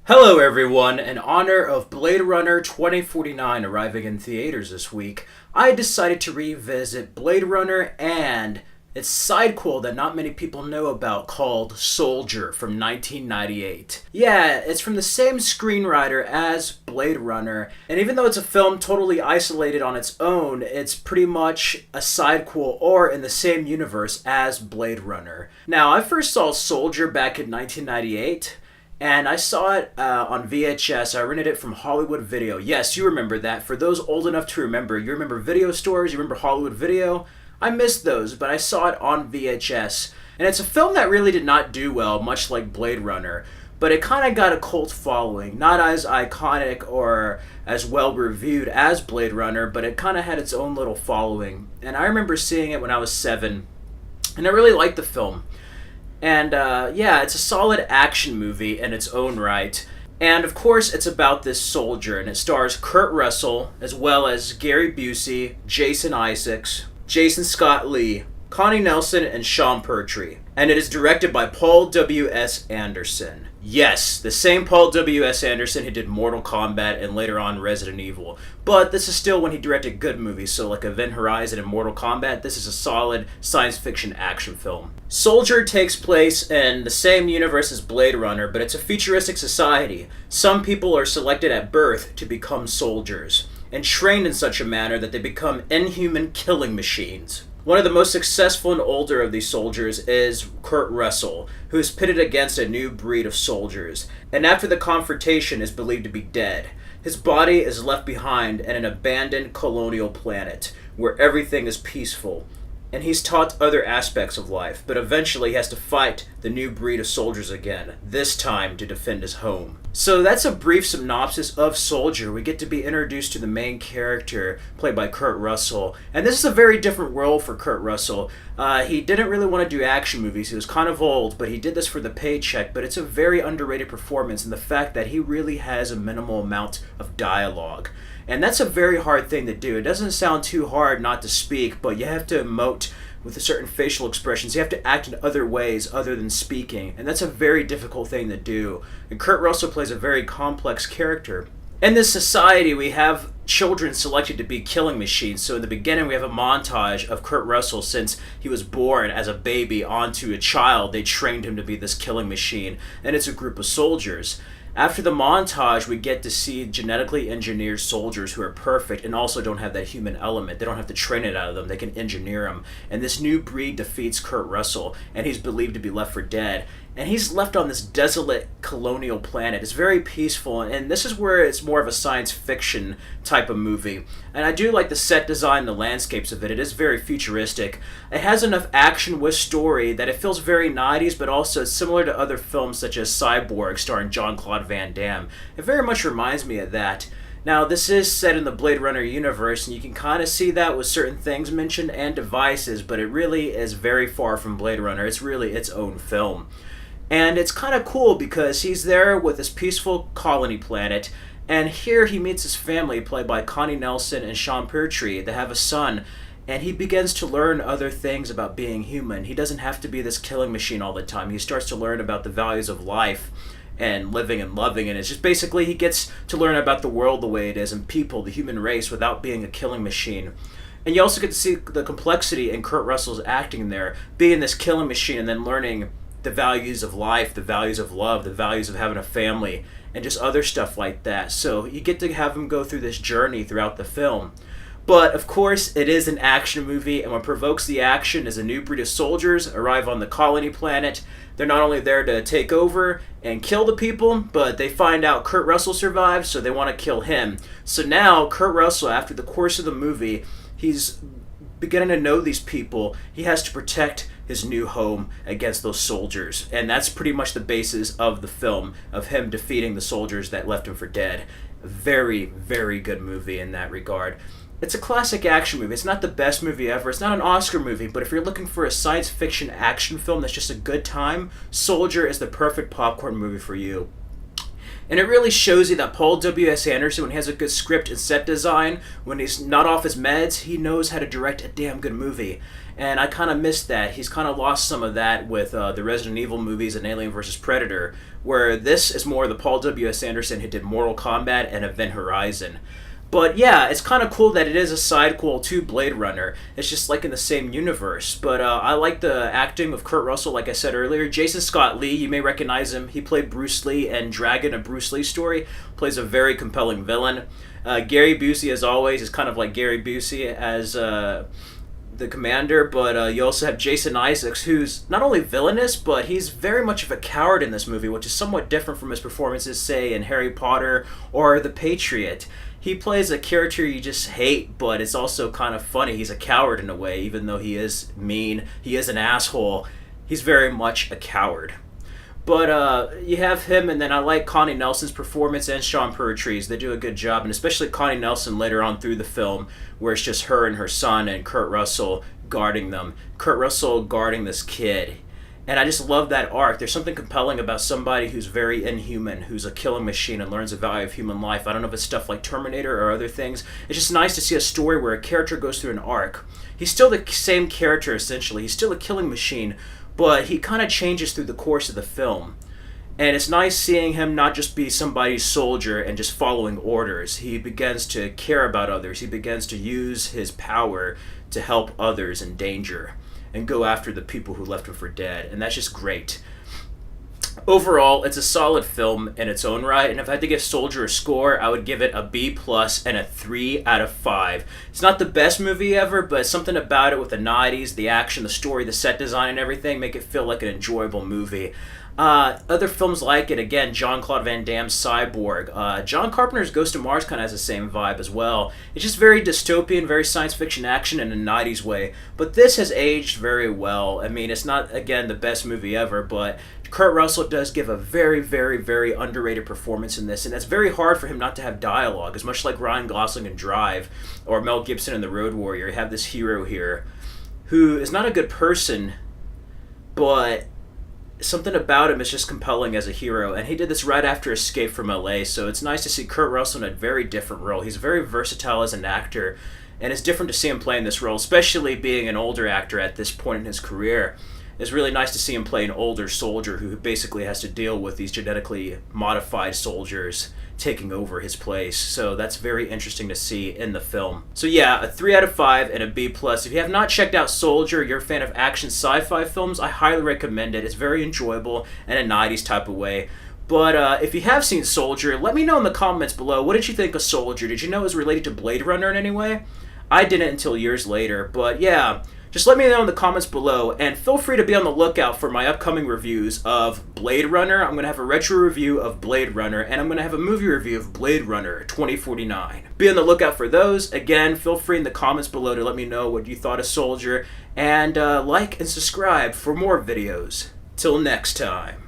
Hello everyone, in honor of Blade Runner 2049 arriving in theaters this week, I decided to revisit Blade Runner and its sidequel that not many people know about called Soldier from 1998. Yeah, it's from the same screenwriter as Blade Runner, and even though it's a film totally isolated on its own, it's pretty much a sidequel or in the same universe as Blade Runner. Now, I first saw Soldier back in 1998, and I saw it on VHS. I rented it from Hollywood Video. Yes, you remember that. For those old enough to remember, you remember video stores, you remember Hollywood Video? I missed those, but I saw it on VHS. And it's a film that really did not do well, much like Blade Runner. But it kind of got a cult following. Not as iconic or as well reviewed as Blade Runner, but it kind of had its own little following. And I remember seeing it when I was 7, and I really liked the film. And yeah, it's a solid action movie in its own right. And of course, it's about this soldier, and it stars Kurt Russell, as well as Gary Busey, Jason Isaacs, Jason Scott Lee, Connie Nelson, and Sean Pertwee. And it is directed by Paul W.S. Anderson. Yes, the same Paul W.S. Anderson who did Mortal Kombat and later on Resident Evil. But this is still when he directed good movies, so like Event Horizon and Mortal Kombat, this is a solid science fiction action film. Soldier takes place in the same universe as Blade Runner, but it's a futuristic society. Some people are selected at birth to become soldiers, and trained in such a manner that they become inhuman killing machines. One of the most successful and older of these soldiers is Kurt Russell, who is pitted against a new breed of soldiers, and after the confrontation is believed to be dead. His body is left behind in an abandoned colonial planet, where everything is peaceful, and he's taught other aspects of life, but eventually he has to fight the new breed of soldiers again, this time to defend his home. So that's a brief synopsis of Soldier. We get to be introduced to the main character, played by Kurt Russell, and this is a very different role for Kurt Russell. He didn't really want to do action movies. He was kind of old, but he did this for the paycheck, but it's a very underrated performance in the fact that he really has a minimal amount of dialogue. And that's a very hard thing to do. It doesn't sound too hard not to speak, but you have to emote with certain facial expressions. You have to act in other ways other than speaking, and that's a very difficult thing to do. And Kurt Russell plays a very complex character. In this society, we have children selected to be killing machines. So in the beginning, we have a montage of Kurt Russell since he was born as a baby onto a child. They trained him to be this killing machine, and it's a group of soldiers. After the montage, we get to see genetically engineered soldiers who are perfect and also don't have that human element. They don't have to train it out of them. They can engineer them. And this new breed defeats Kurt Russell, and he's believed to be left for dead. And he's left on this desolate colonial planet. It's very peaceful, and this is where it's more of a science fiction type of movie. And I do like the set design, the landscapes of it. It is very futuristic. It has enough action with story that it feels very 90s, but also it's similar to other films such as Cyborg starring Jean-Claude Van Damme. It very much reminds me of that. Now, this is set in the Blade Runner universe, and you can kind of see that with certain things mentioned and devices, but it really is very far from Blade Runner. It's really its own film. And it's kind of cool because he's there with this peaceful colony planet, and here he meets his family, played by Connie Nelson and Sean Pertwee. They have a son, and he begins to learn other things about being human. He doesn't have to be this killing machine all the time. He starts to learn about the values of life and living and loving, and it's just basically he gets to learn about the world the way it is and people, the human race, without being a killing machine. And you also get to see the complexity in Kurt Russell's acting there, being this killing machine and then learning the values of life, the values of love, the values of having a family, and just other stuff like that. So you get to have him go through this journey throughout the film. But of course, it is an action movie, and what provokes the action is a new breed of soldiers arrive on the colony planet. They're not only there to take over and kill the people, but they find out Kurt Russell survived, so they want to kill him. So now, Kurt Russell, after the course of the movie, he's beginning to know these people. He has to protect his new home against those soldiers, and that's pretty much the basis of the film, of him defeating the soldiers that left him for dead. A very, very good movie in that regard. It's a classic action movie. It's not the best movie ever. It's not an Oscar movie, but if you're looking for a science fiction action film that's just a good time, Soldier is the perfect popcorn movie for you. And it really shows you that Paul W.S. Anderson, when he has a good script and set design, when he's not off his meds, he knows how to direct a damn good movie. And I kind of missed that. He's kind of lost some of that with the Resident Evil movies and Alien vs. Predator, where this is more the Paul W.S. Anderson who did Mortal Kombat and Event Horizon. But yeah, it's kind of cool that it is a sidequel to Blade Runner. It's just like in the same universe. But I like the acting of Kurt Russell, like I said earlier. Jason Scott Lee, you may recognize him. He played Bruce Lee in Dragon, a Bruce Lee story. Plays a very compelling villain. Gary Busey, as always, is kind of like Gary Busey as the commander. But you also have Jason Isaacs, who's not only villainous, but he's very much of a coward in this movie, which is somewhat different from his performances, say, in Harry Potter or The Patriot. He plays a character you just hate, but it's also kind of funny. He's a coward in a way, even though he is mean, he is an asshole. He's very much a coward. But you have him, and then I like Connie Nelson's performance and Sean Pertree's. They do a good job, and especially Connie Nelson later on through the film, where it's just her and her son and Kurt Russell guarding them. Kurt Russell guarding this kid. And I just love that arc. There's something compelling about somebody who's very inhuman, who's a killing machine and learns the value of human life. I don't know if it's stuff like Terminator or other things. It's just nice to see a story where a character goes through an arc. He's still the same character, essentially. He's still a killing machine, but he kind of changes through the course of the film. And it's nice seeing him not just be somebody's soldier and just following orders. He begins to care about others. He begins to use his power to help others in danger and go after the people who left him for dead. And that's just great. Overall, it's a solid film in its own right, and if I had to give Soldier a score, I would give it a B+ and a 3 out of 5. It's not the best movie ever, but something about it with the 90s, the action, the story, the set design, and everything make it feel like an enjoyable movie. Other films like it, again, Jean-Claude Van Damme's Cyborg. John Carpenter's Ghost of Mars kind of has the same vibe as well. It's just very dystopian, very science fiction action in a 90s way. But this has aged very well. I mean, it's not, again, the best movie ever, but Kurt Russell does give a very, very, very underrated performance in this. And it's very hard for him not to have dialogue, as much like Ryan Gosling in Drive or Mel Gibson in The Road Warrior. You have this hero here who is not a good person, but something about him is just compelling as a hero, and he did this right after Escape from LA, so it's nice to see Kurt Russell in a very different role. He's very versatile as an actor, and it's different to see him play in this role, especially being an older actor at this point in his career. It's really nice to see him play an older soldier who basically has to deal with these genetically modified soldiers taking over his place. So that's very interesting to see in the film. So yeah, a 3 out of 5 and a B+. If you have not checked out Soldier, you're a fan of action sci-fi films, I highly recommend it. It's very enjoyable in a 90s type of way. But if you have seen Soldier, let me know in the comments below. What did you think of Soldier? Did you know it was related to Blade Runner in any way? I didn't until years later. But yeah, just let me know in the comments below, and feel free to be on the lookout for my upcoming reviews of Blade Runner. I'm going to have a retro review of Blade Runner, and I'm going to have a movie review of Blade Runner 2049. Be on the lookout for those. Again, feel free in the comments below to let me know what you thought of Soldier, and like and subscribe for more videos. Till next time.